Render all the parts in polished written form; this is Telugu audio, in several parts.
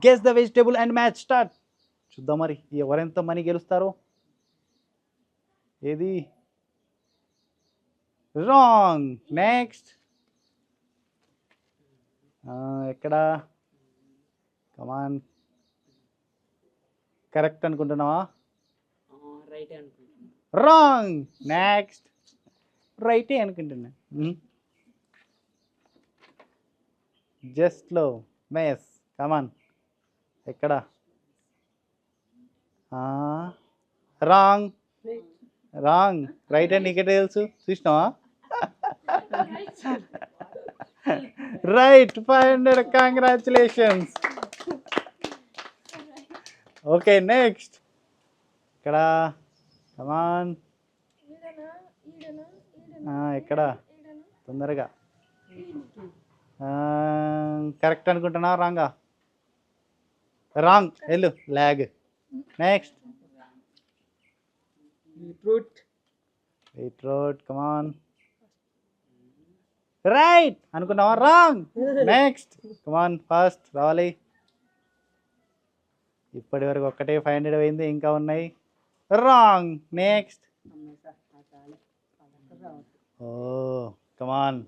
Guess the vegetable and match start. చూద్దాం మరి ఎవరెంత మనీ గెలుస్తారో. ఏది రాంగ్. నెక్స్ట్. ఎక్కడ? కమాన్. కరెక్ట్ అనుకుంటున్నావా? రాంగ్. నెక్స్ట్. రైటే అనుకుంటున్నా. జస్ట్ లో మెస్. కమాన్. ఎక్కడ? రాంగ్. రాంగ్. రైట్ అని నీకే తెలుసు, చూసినావా? రైట్. 500. కంగ్రాచులేషన్స్. Okay next. ఇక్కడ కమాన్. ఎక్కడ? తొందరగా. కరెక్ట్ అనుకుంటున్నా? రాంగా? రాంగ్. వెళ్ళు. ల్యాగ్. నెక్స్ట్. బీట్రూట్. కమాన్. రైట్ అనుకున్నావా? రాంగ్. నెక్స్ట్. కమాన్ ఫాస్ట్ రావాలి. ఇప్పటి వరకు ఒక్కటే 500 అయింది, ఇంకా ఉన్నాయి. రాంగ్. నెక్స్ట్. ఓ కమాన్.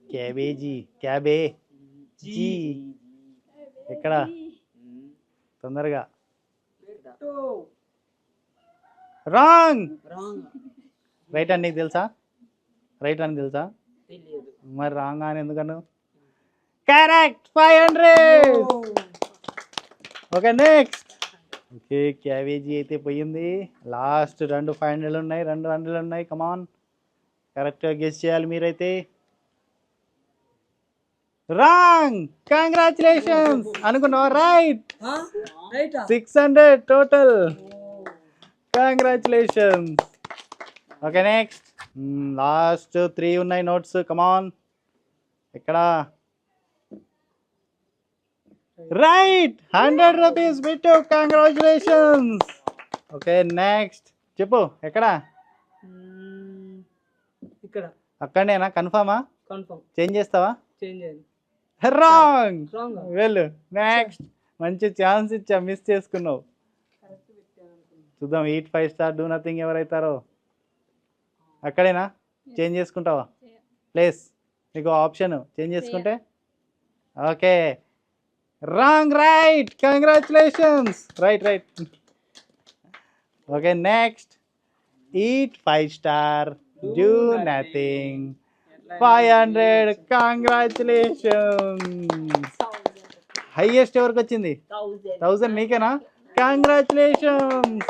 క్యాబేజీ. క్యాబేజీ. ఎక్కడ? తొందరగా. రాంగ్. రైట్ అని నీకు తెలుసా? రైట్ అని తెలుసా? మరి రాంగ్ అని ఎందుకను? Correct. 500. Okay next. Okay cabbage అయితే పోయింది. లాస్ట్ 2 500 ఉన్నాయి, 200 ఉన్నాయి. కమాన్ కరెక్ట్గా గెస్ చేయాలి మీరైతే. రాంగ్. కంగ్రాచులేషన్స్ అనుకున్నావా? Right. 600 total. Congratulations. Okay next. Last 3 ఉన్నాయి నోట్స్. కమాన్. ఎక్కడ? రైట్. 100 రూపీస్ పెట్టు. కంగ్రాచులేషన్స్. Okay next. చెప్పు ఎక్కడ? ఇక్కడ. అక్కడనేనా? కన్ఫర్మా? కన్ఫర్మ్. చేంజ్ చేస్తావా? చేంజ్ చేయండి. రాంగ్. వెళ్ళు. నెక్స్ట్. మంచి ఛాన్స్ ఇచ్చా, మిస్ చేసుకున్నావు. చూద్దాం. ఈట్ 5 స్టార్ డూ నథింగ్ ఎవరైతారో. అక్కడేనా? చేంజ్ చేసుకుంటావా ప్లేస్? మీకు ఆప్షన్ చేంజ్ చేసుకుంటే. Okay wrong. Right. Congratulations. Right. Okay next. Eat 5 star do nothing 500. Congratulations. Highest ఎవరికి వచ్చింది? 1000 నీకేనా? కంగ్రాచులేషన్స్.